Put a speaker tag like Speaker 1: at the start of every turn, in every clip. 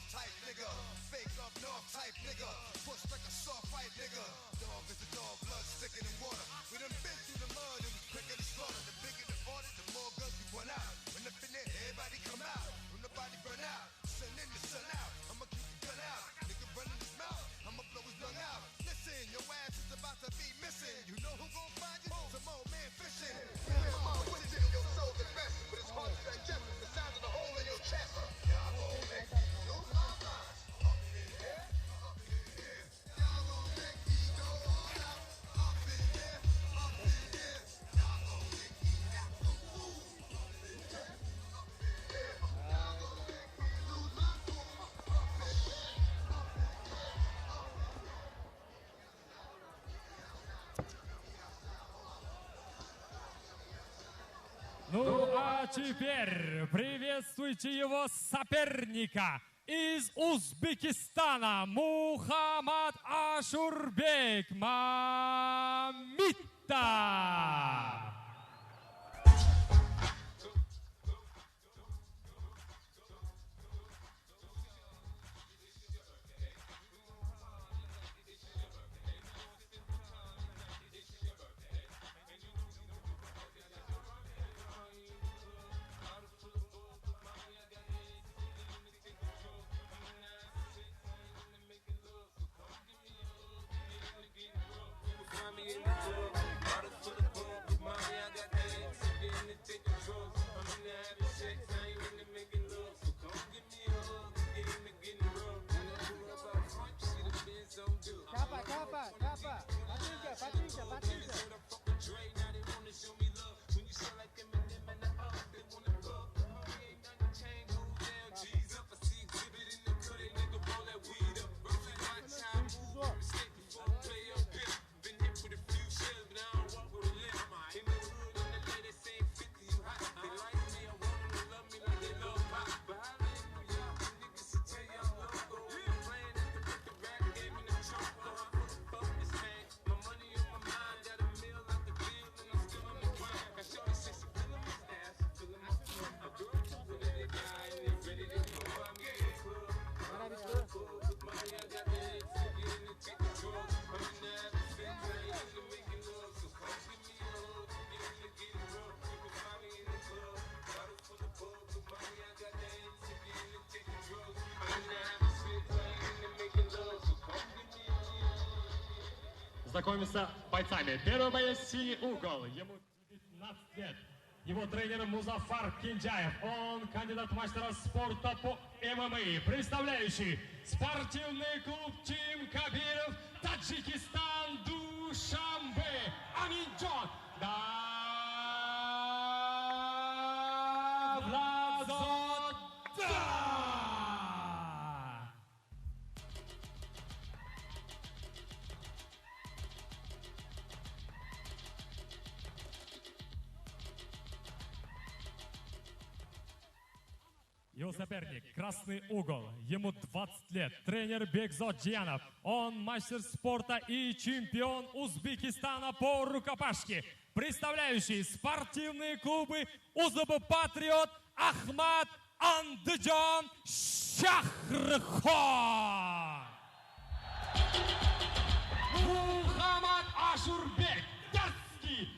Speaker 1: off type nigga. Fake up north type nigga. Push like a soft fight nigga. Dog is a dog, blood thicker than water. We done been through the mud and we quicker to slaughter. The bigger the order, the more guns we run out. When up in there, everybody come out. When the body burn out, sun in the sun out. I'ma keep the gun out. Nigga running his mouth, I'ma blow his lung out. Listen, your ass is about to be missing. You know who gon' find you? Some old man fishing. Within your soul the best, but it's hard to digest the sound of the hole in your chest. Y'all gon' make me lose my mind. Up in here, up in here. Y'all gon' make me go all out. Up in here, up in here. Y'all gon' make me act a fool. Up in here, up in here. Y'all gon' make me lose my cool. Up in here, up in here, up in here.
Speaker 2: Ну а теперь приветствуйте его соперника из Узбекистана Мухаммад Ашурбек Мамита.
Speaker 3: Знакомимся с бойцами. Первый боец синий угол. Ему 19 лет. Его тренер Музафар Кинджаев. Он кандидат в мастера спорта по ММА. Представляющий спортивный клуб Тим Кабиров, Таджикистан, Душанбе. Аминджон.
Speaker 2: Его соперник, красный угол, ему 20 лет, тренер Бекзот Джиянов. Он мастер спорта и чемпион Узбекистана по рукопашке. Представляющий спортивные клубы УЗБ Патриот Ахмад Андыджон Шахрхон. Мухаммад Ашурбек Датский.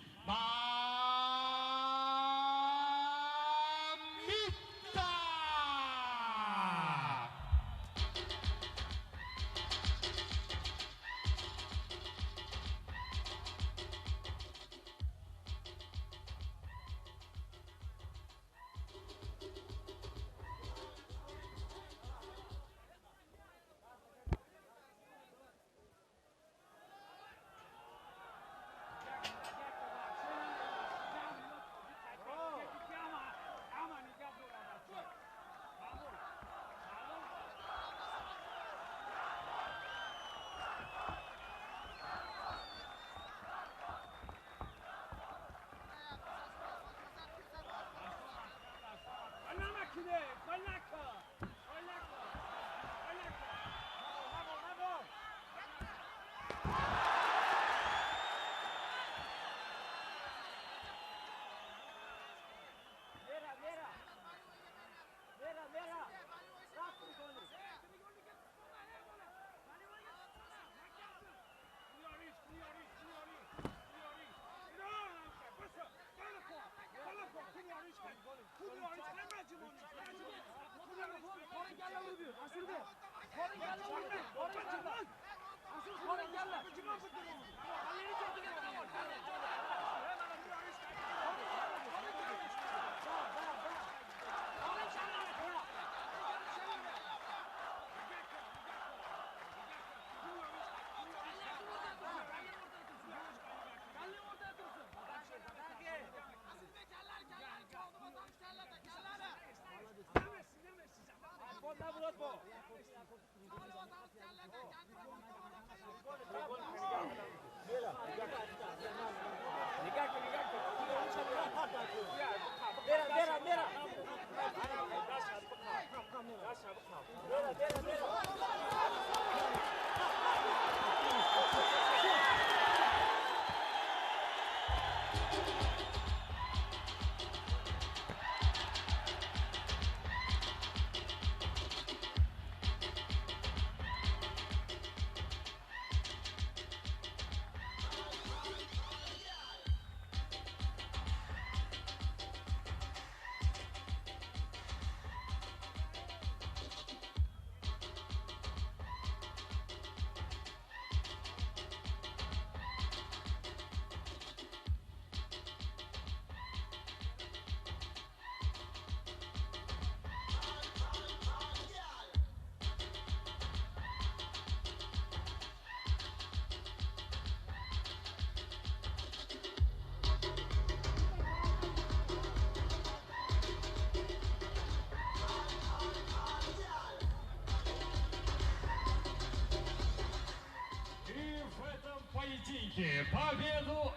Speaker 3: Победу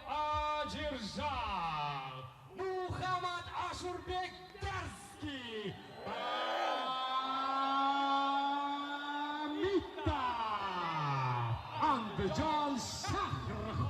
Speaker 3: одержал Мухаммад Ашурбек Дарский. Amita Andijan Shahr